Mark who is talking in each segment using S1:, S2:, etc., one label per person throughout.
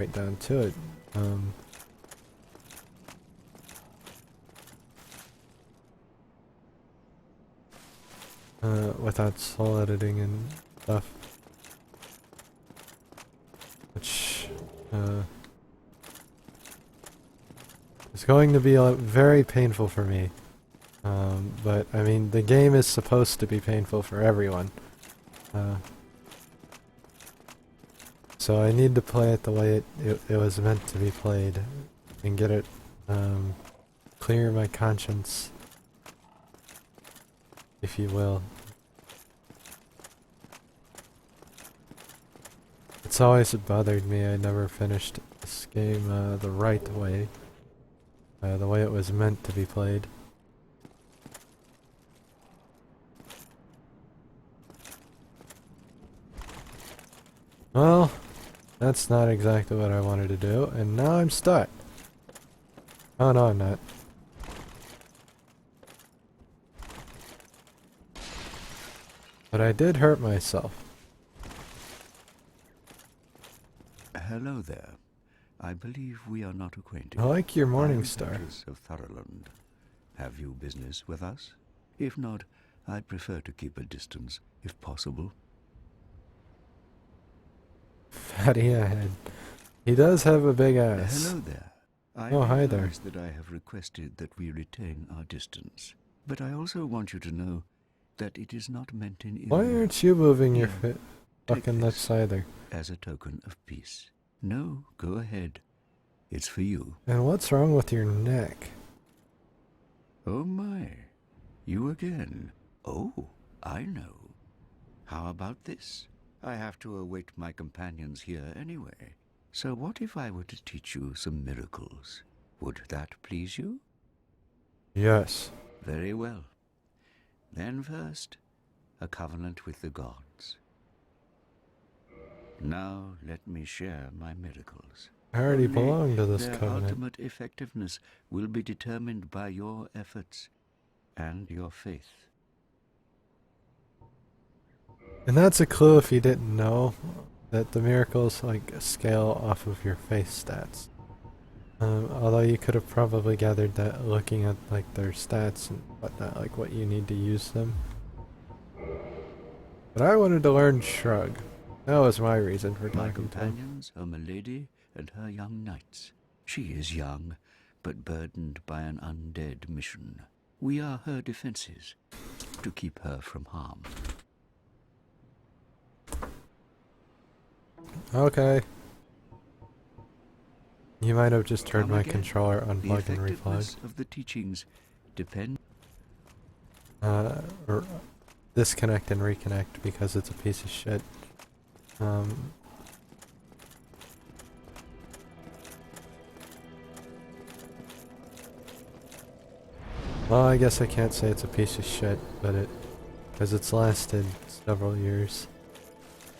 S1: right down to it. Without soul editing and stuff. Which, is going to be very painful for me. But, I mean, the game is supposed to be painful for everyone. So I need to play it the way it was meant to be played. And get it, clear my conscience, if you will. It's always bothered me I never finished this game the right way. The way it was meant to be played. Well, that's not exactly what I wanted to do, and now I'm stuck. Oh no, I'm not. But I did hurt myself.
S2: Hello there. I believe we are not acquainted.
S1: I like your morning
S2: I am
S1: star.
S2: Petrus of Thoroland. Have you business with us? If not, I'd prefer to keep a distance, if possible.
S1: Fatty head. He does have a big ass.
S2: Hello there. I
S1: Oh, hi there.
S2: realize that I have requested that we retain our distance, but I also want you to know that it is not meant in ill
S1: Why
S2: will.
S1: aren't you moving your
S2: Here, take
S1: fucking
S2: this
S1: lips either?
S2: as a token of peace. No, go ahead. It's for you.
S1: And what's wrong with your neck?
S2: Oh my, you again. Oh, I know. How about this? I have to await my companions here anyway. So what if I were to teach you some miracles? Would that please you?
S1: Yes.
S2: Very well. Then first, a covenant with the gods. Now let me share my miracles.
S1: I already
S2: Only
S1: belong to this
S2: their
S1: covenant.
S2: ultimate effectiveness will be determined by your efforts and your faith.
S1: And that's a clue if you didn't know that the miracles like scale off of your face stats. Although you could have probably gathered that looking at like their stats and whatnot, like what you need to use them. But I wanted to learn Shrug. That was my reason for
S2: My
S1: talking to him.
S2: companions are Milady and her young knights. She is young, but burdened by an undead mission. We are her defenses, to keep her from harm.
S1: Okay. You might have just heard
S2: Come
S1: my
S2: again.
S1: controller
S2: The
S1: unplug and replug.
S2: effectiveness of the teachings depend.
S1: Or disconnect and reconnect because it's a piece of shit. Well, I guess I can't say it's a piece of shit, but because it's lasted several years.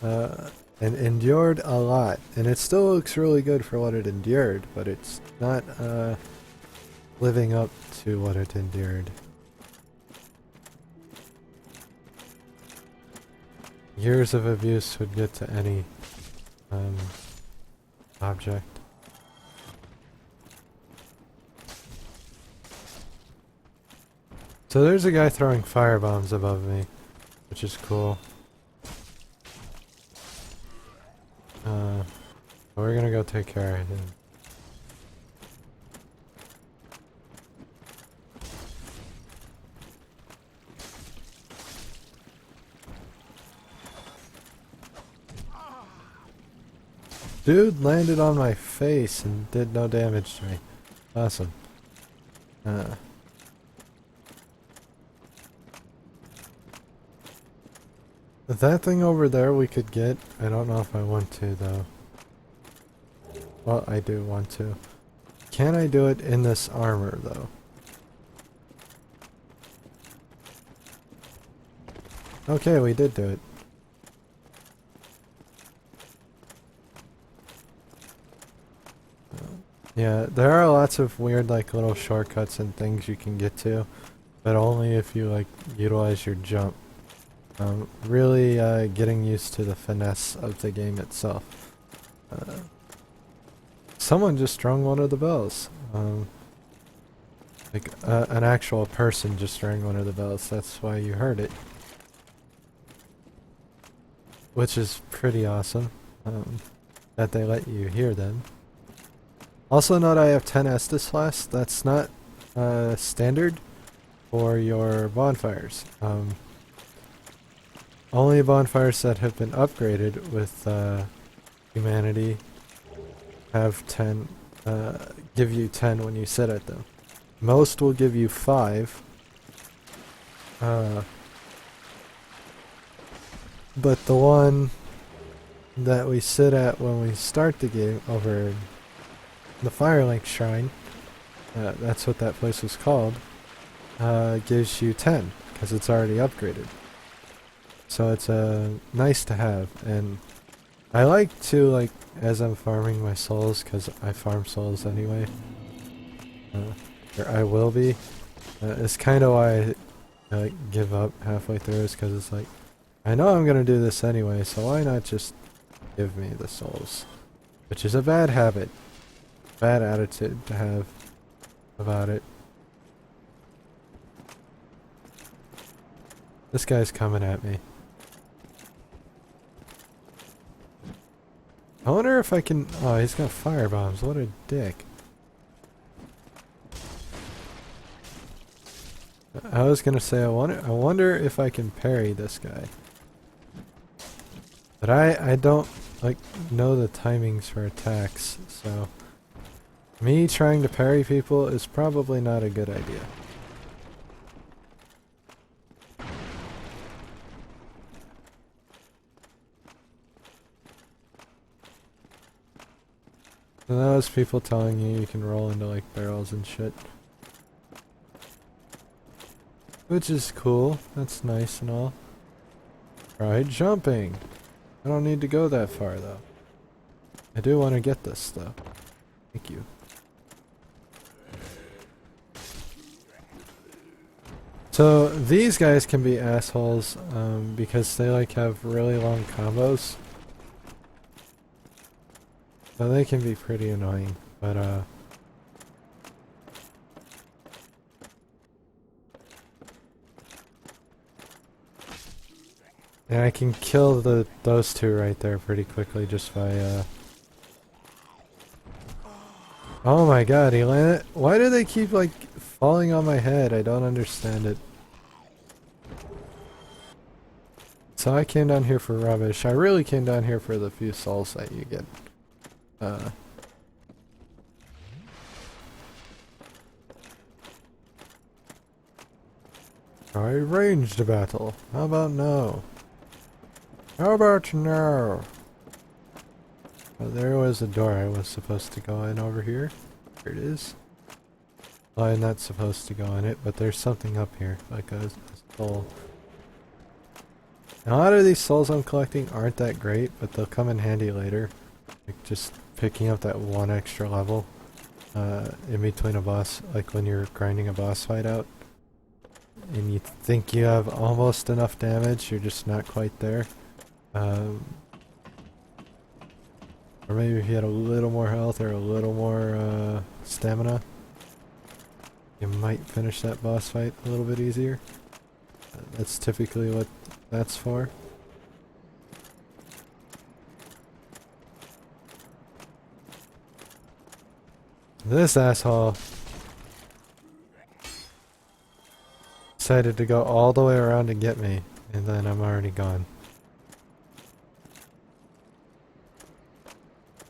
S1: And endured a lot, and it still looks really good for what it endured, but it's not, living up to what it endured. Years of abuse would get to any, object. So there's a guy throwing firebombs above me, which is cool. We're gonna go take care of him. Dude landed on my face and did no damage to me. Awesome. That thing over there we could get. I don't know if I want to though. Well, I do want to. Can I do it in this armor though? Okay, we did do it. Yeah, there are lots of weird like little shortcuts and things you can get to, but only if you like utilize your jump. Really getting used to the finesse of the game itself. someone just rang one of the bells. Like an actual person just rang one of the bells. That's why you heard it. Which is pretty awesome. That they let you hear them. Also note I have 10 Estus flasks. That's not standard for your bonfires. Only bonfires that have been upgraded with humanity have 10, give you 10 when you sit at them. Most will give you 5. But the one that we sit at when we start the game over in the Firelink Shrine, that's what that place was called, gives you 10 because it's already upgraded. So it's nice to have, and I like to, like, as I'm farming my souls, because I farm souls anyway, or I will be, it's kind of why I give up halfway through, is because it's like, I know I'm going to do this anyway, so why not just give me the souls? Which is a bad habit, bad attitude to have about it. This guy's coming at me. I wonder if I can... Oh, he's got fire bombs. What a dick. I was gonna say, I wonder if I can parry this guy. But I don't, like, know the timings for attacks, so... Me trying to parry people is probably not a good idea. And that was people telling you can roll into, like, barrels and shit. Which is cool. That's nice and all. Try jumping. I don't need to go that far, though. I do want to get this, though. Thank you. So, these guys can be assholes, because they, like, have really long combos. So they can be pretty annoying, but and I can kill those two right there pretty quickly just by Oh my god, he landed. Why do they keep, like, falling on my head? I don't understand it. So I came down here for rubbish. I really came down here for the few souls that you get. I arranged a battle. How about no? How about no? Oh, there was a door I was supposed to go in over here. Here it is. Well, I'm not supposed to go in it, but there's something up here, like a soul. And a lot of these souls I'm collecting aren't that great, but they'll come in handy later. Like just picking up that one extra level in between a boss, like when you're grinding a boss fight out. And you think you have almost enough damage, you're just not quite there. Or maybe if you had a little more health or a little more stamina, you might finish that boss fight a little bit easier. That's typically what that's for. This asshole decided to go all the way around to get me, and then I'm already gone.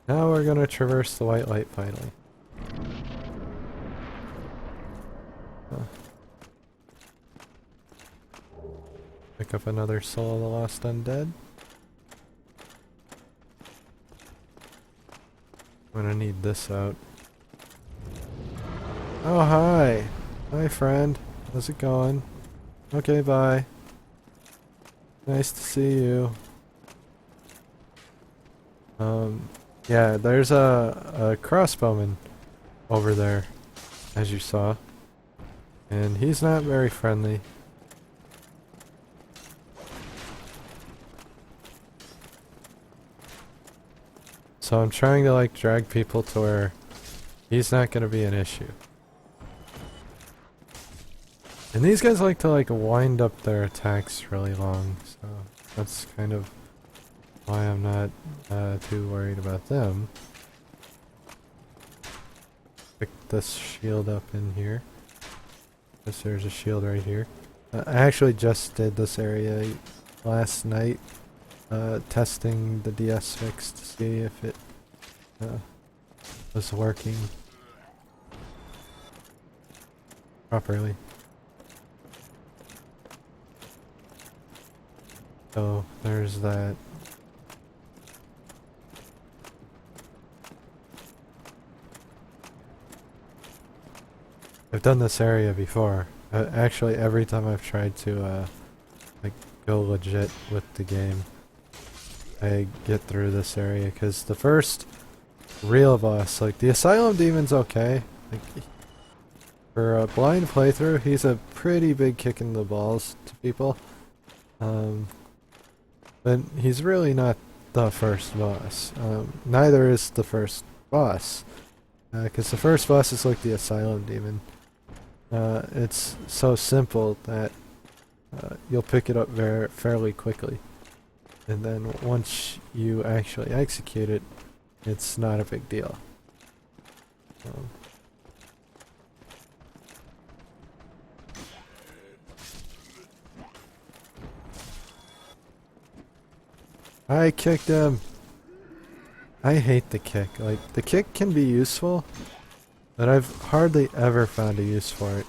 S1: Now we're gonna traverse the white light finally. Huh. Pick up another Soul of the Lost Undead. I'm gonna need this out. Oh, hi! Hi, friend. How's it going? Okay, bye. Nice to see you. Yeah, there's a crossbowman over there, as you saw. And he's not very friendly. So I'm trying to like drag people to where he's not gonna be an issue. And these guys like to like wind up their attacks really long, so that's kind of why I'm not too worried about them. Pick this shield up in here. Guess there's a shield right here. I actually just did this area last night, testing the DS fix to see if it was working properly. So there's that. I've done this area before. Actually, every time I've tried to like go legit with the game, I get through this area because the first real boss, like the Asylum Demon's okay. Like for a blind playthrough, he's a pretty big kick in the balls to people. But he's really not the first boss. Neither is the first boss. Because the first boss is like the Asylum Demon. It's so simple that you'll pick it up fairly quickly. And then once you actually execute it, it's not a big deal. I kicked him! I hate the kick. Like, the kick can be useful, but I've hardly ever found a use for it.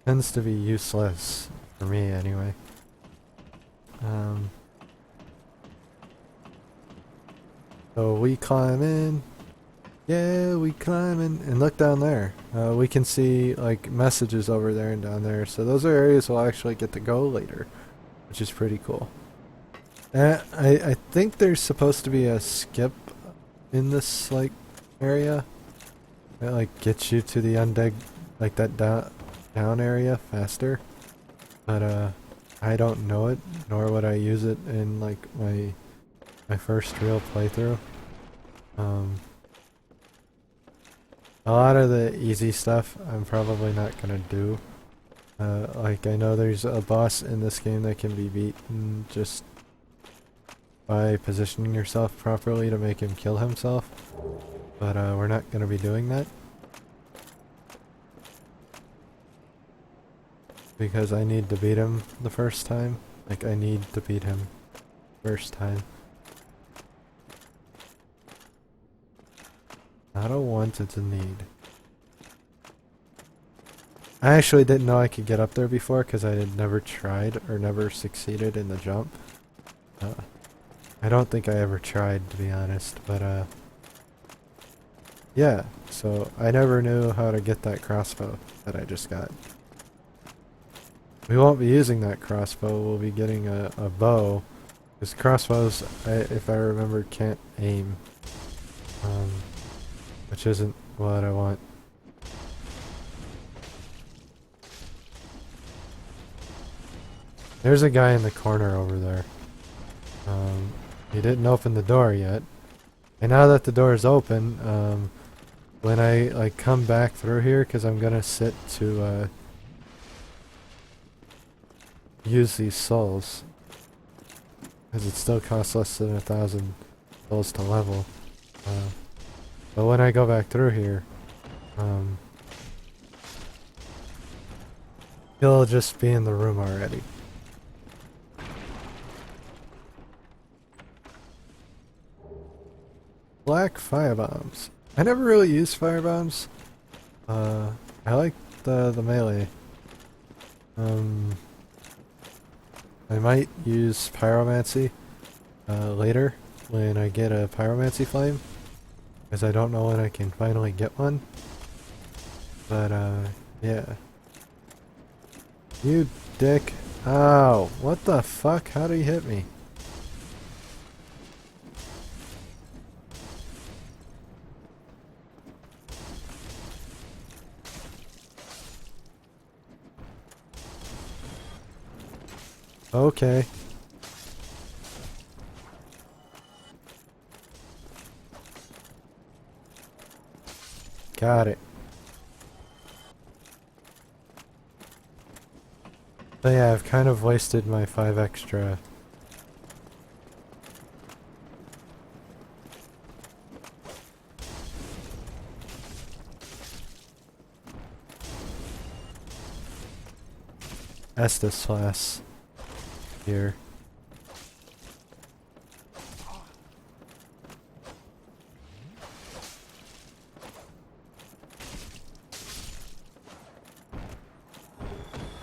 S1: Tends to be useless, for me anyway. So we climb in. Yeah, we climb in. And look down there. We can see, like, messages over there and down there. So those are areas we'll actually get to go later, which is pretty cool. I think there's supposed to be a skip in this, like, area. That, like, gets you to the undead, like, that down area faster. But, I don't know it, nor would I use it in, like, my first real playthrough. A lot of the easy stuff I'm probably not gonna do. Like, I know there's a boss in this game that can be beaten just by positioning yourself properly to make him kill himself, but we're not gonna be doing that. Because I need to beat him the first time. Like, I need to beat him first time. Not a want, it's a need. I actually didn't know I could get up there before because I had never tried or never succeeded in the jump. I don't think I ever tried, to be honest, but yeah, so I never knew how to get that crossbow that I just got. We won't be using that crossbow, we'll be getting a bow, because crossbows, if I remember, can't aim. Which isn't what I want. There's a guy in the corner over there. He didn't open the door yet. And now that the door is open, when I like come back through here, because I'm gonna sit to use these souls, because it still costs less than 1,000 souls to level. But when I go back through here, he'll just be in the room already. Black firebombs. I never really used firebombs. I like the melee. I might use pyromancy later when I get a pyromancy flame, because I don't know when I can finally get one. But yeah. You dick. Ow. What the fuck? How did he hit me? Okay. Got it. But yeah, I've kind of wasted my 5 extra. Estus class here.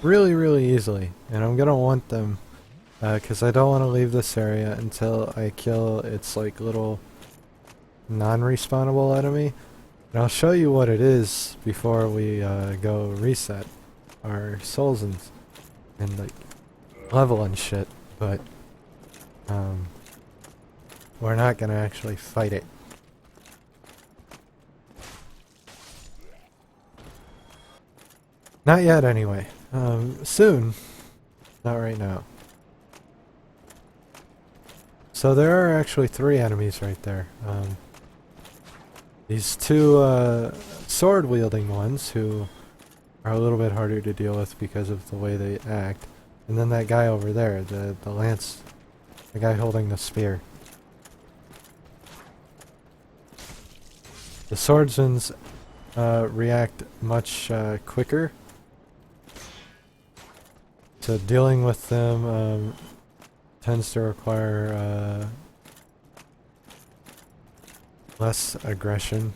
S1: Really easily, and I'm gonna want them because I don't want to leave this area until I kill its like little non-respawnable enemy. And I'll show you what it is before we go reset our souls and like level and shit, but we're not gonna actually fight it. Not yet anyway. Soon. Not right now. So there are actually 3 enemies right there. These 2 sword-wielding ones who are a little bit harder to deal with because of the way they act. And then that guy over there, the lance, the guy holding the spear. The swordsmans react much quicker. So dealing with them tends to require less aggression,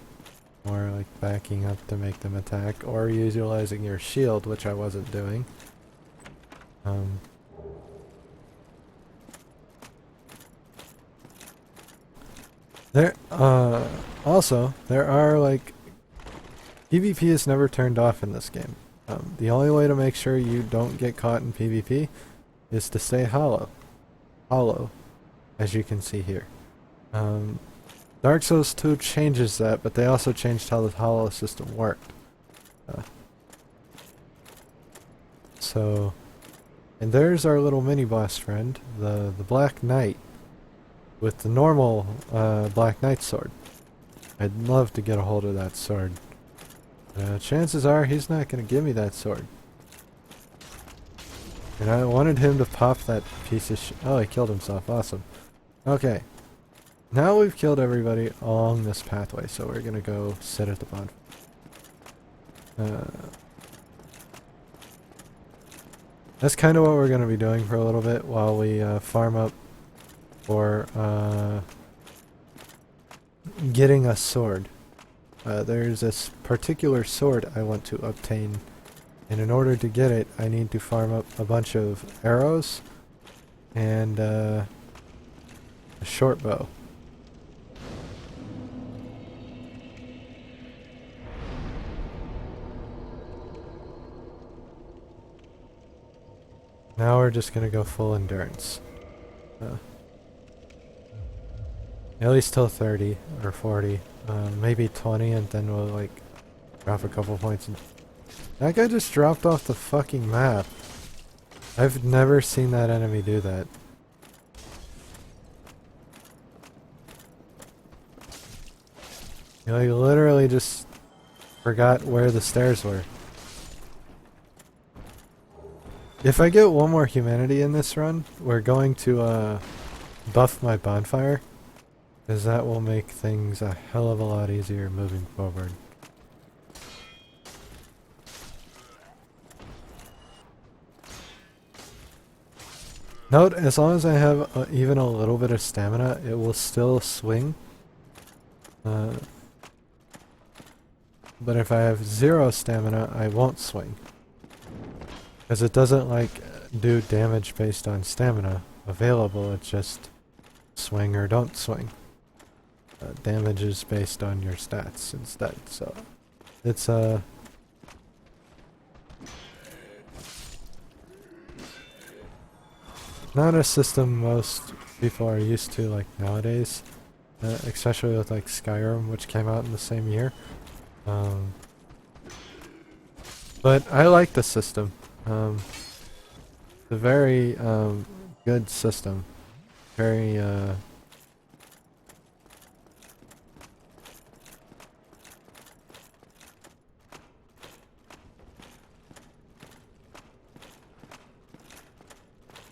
S1: more like backing up to make them attack, or utilizing your shield, which I wasn't doing. There also there are like PvP is never turned off in this game. The only way to make sure you don't get caught in PvP is to stay hollow, as you can see here. Dark Souls 2 changes that, but they also changed how the hollow system worked. And there's our little mini boss friend, the Black Knight, with the normal Black Knight sword. I'd love to get a hold of that sword. Chances are he's not going to give me that sword. And I wanted him to pop that piece of shit. Oh, he killed himself. Awesome. Okay. Now we've killed everybody along this pathway, so we're going to go sit at the bonfire. That's kind of what we're going to be doing for a little bit while we farm up for getting a sword. There's this particular sword I want to obtain, and in order to get it, I need to farm up a bunch of arrows and a short bow. Now we're just gonna go full endurance. At least till 30 or 40. Maybe 20, and then we'll like drop a couple points. That guy just dropped off the fucking map. I've never seen that enemy do that. He like literally just forgot where the stairs were. If I get one more humanity in this run, we're going to buff my bonfire, because that will make things a hell of a lot easier moving forward. Note, as long as I have even a little bit of stamina, it will still swing. But if I have 0 stamina, I won't swing. Because it doesn't like do damage based on stamina available, it's just swing or don't swing. Damage is based on your stats instead, so it's not a system most people are used to like nowadays, especially with like Skyrim, which came out in the same year. But I like the system. It's a very good system. Very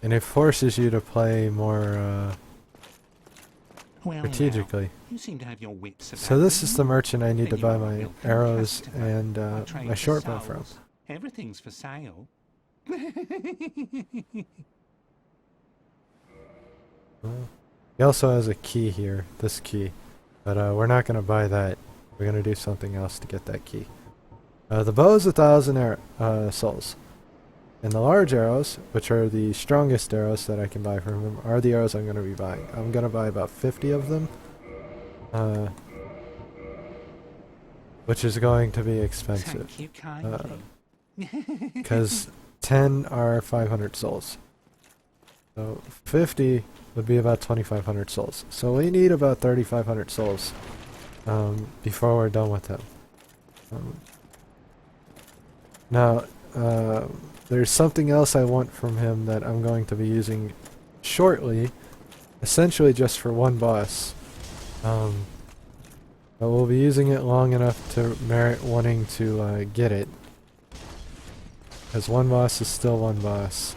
S1: and it forces you to play more
S3: Well,
S1: strategically.
S3: you seem to have your wits about
S1: So this is
S3: you.
S1: the merchant I need to
S3: And you
S1: buy
S3: are a
S1: my
S3: welcome
S1: arrows
S3: customer.
S1: and
S3: I trade
S1: my
S3: for
S1: short bow from.
S3: souls. Everything's for sale.
S1: He also has a key here, this key, but we're not going to buy that. We're going to do something else to get that key. The bow is 1,000 souls. And the large arrows, which are the strongest arrows that I can buy from him, are the arrows I'm going to be buying. I'm going to buy about 50 of them, which is going to be expensive.
S3: Thank you kindly.
S1: Because 10 are 500 souls. So 50 would be about 2,500 souls. So we need about 3,500 souls before we're done with him. Now, there's something else I want from him that I'm going to be using shortly, essentially just for one boss. But we'll be using it long enough to merit wanting to get it. Because one boss is still one boss.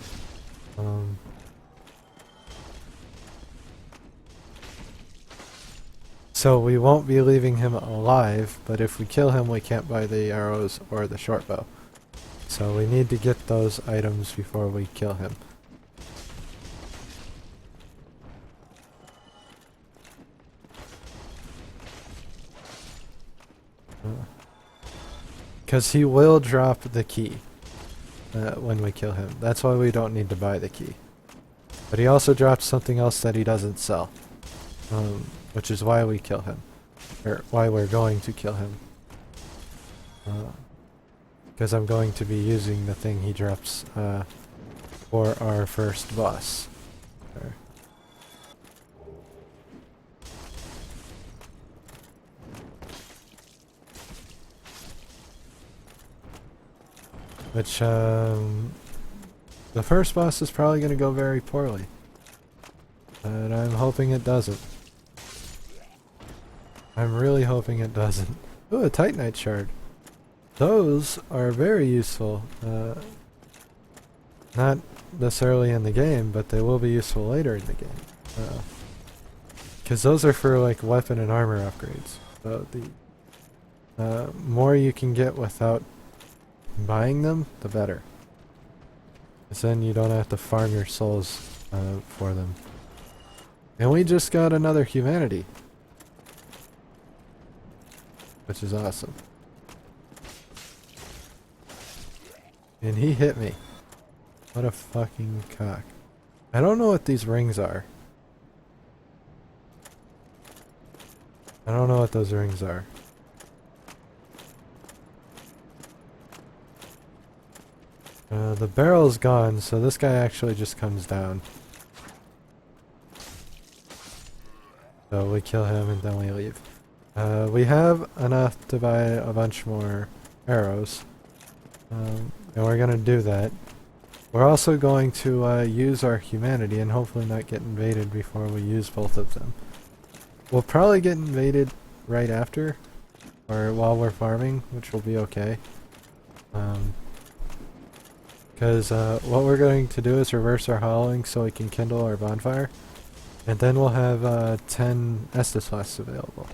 S1: So we won't be leaving him alive, but if we kill him we can't buy the arrows or the short bow. So we need to get those items before we kill him. Because he will drop the key when we kill him. That's why we don't need to buy the key. But he also drops something else that he doesn't sell. Which is why we kill him. Or why we're going to kill him. Because I'm going to be using the thing he drops for our first boss. There. Which, the first boss is probably going to go very poorly. But I'm hoping it doesn't. I'm really hoping it doesn't. Ooh, a Titanite shard. Those are very useful. Not necessarily in the game, but they will be useful later in the game. Because those are for like weapon and armor upgrades. So the more you can get without buying them, the better. Because then you don't have to farm your souls for them. And we just got another humanity. Which is awesome. And he hit me. What a fucking cock. I don't know what these rings are. I don't know what those rings are. The barrel's gone, so this guy actually just comes down. So we kill him and then we leave. We have enough to buy a bunch more arrows. And we're gonna do that. We're also going to use our humanity and hopefully not get invaded before we use both of them. We'll probably get invaded right after, or while we're farming, which will be okay. Because what we're going to do is reverse our hollowing so we can kindle our bonfire. And then we'll have 10 Estus flasks available.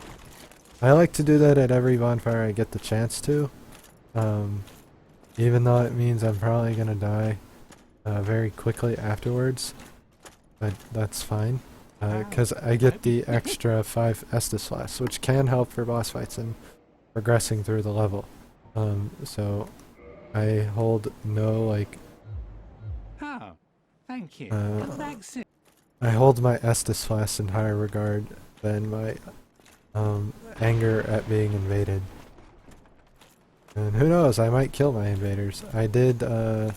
S1: I like to do that at every bonfire I get the chance to. Even though it means I'm probably gonna die very quickly afterwards. But that's fine. Because I get the extra 5 Estus flasks, which can help for boss fights and progressing through the level. So I hold no, like...
S3: Oh, thank you.
S1: I hold my Estus flasks in higher regard than my anger at being invaded. And who knows, I might kill my invaders. I did the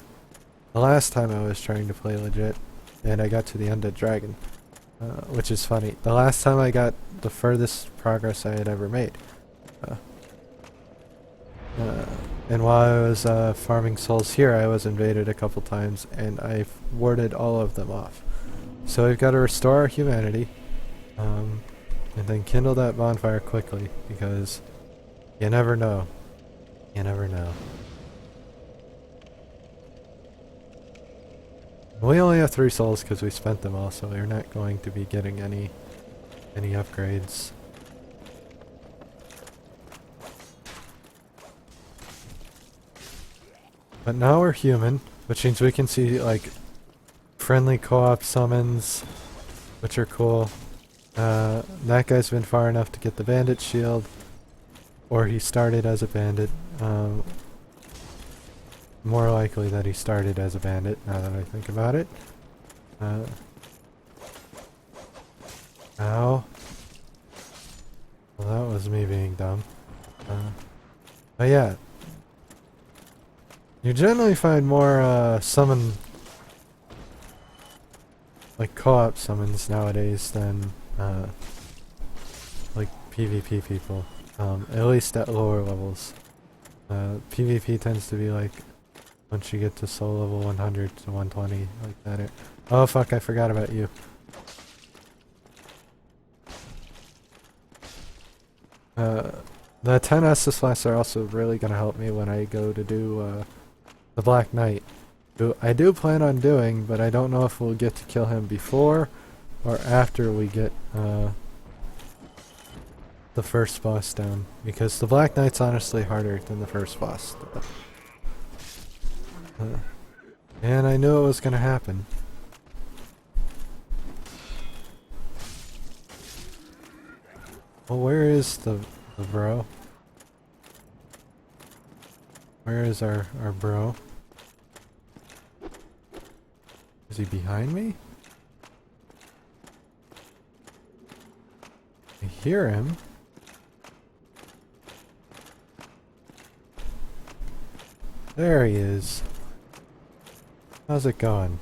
S1: last time I was trying to play legit, and I got to the Undead Dragon. Which is funny. The last time I got the furthest progress I had ever made. And while I was farming souls here, I was invaded a couple times, and I warded all of them off. So we've got to restore our humanity, and then kindle that bonfire quickly, because you never know. You never know. We only have 3 souls because we spent them all, so we're not going to be getting any upgrades. But now we're human, which means we can see like friendly co-op summons, which are cool. That guy's been far enough to get the bandit shield, or he started as a bandit. More likely that he started as a bandit, now that I think about it. Ow. Well, that was me being dumb. But yeah. You generally find more, summon... like co-op summons nowadays than, like PvP people. At least at lower levels. PvP tends to be like, once you get to soul level 100 to 120, like that. Oh fuck, I forgot about you. The 10 Estus flasks are also really gonna help me when I go to do, the Black Knight. Who I do plan on doing, but I don't know if we'll get to kill him before or after we get, the first boss down. Because the Black Knight's honestly harder than the first boss. And I knew it was gonna happen. Well, where is the bro? Where is our bro? Is he behind me? I hear him. There he is. How's it going?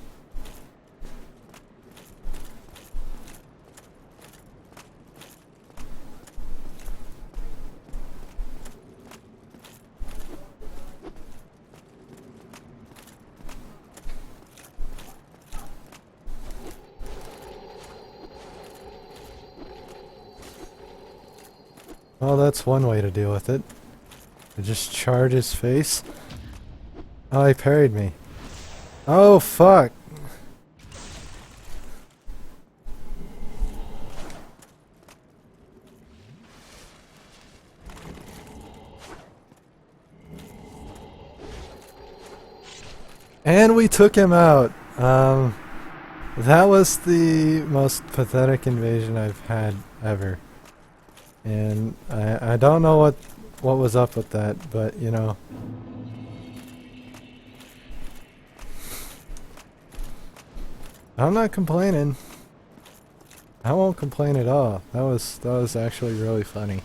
S1: Well, that's one way to deal with it. To just charge his face. Oh, he parried me. Oh, fuck. And we took him out. That was the most pathetic invasion I've had ever. And I don't know what was up with that, but you know. I'm not complaining. I won't complain at all. That was actually really funny.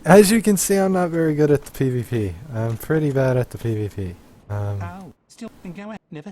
S1: As you can see, I'm not very good at the PvP. I'm pretty bad at the PvP.
S3: Oh, still can go ahead. Never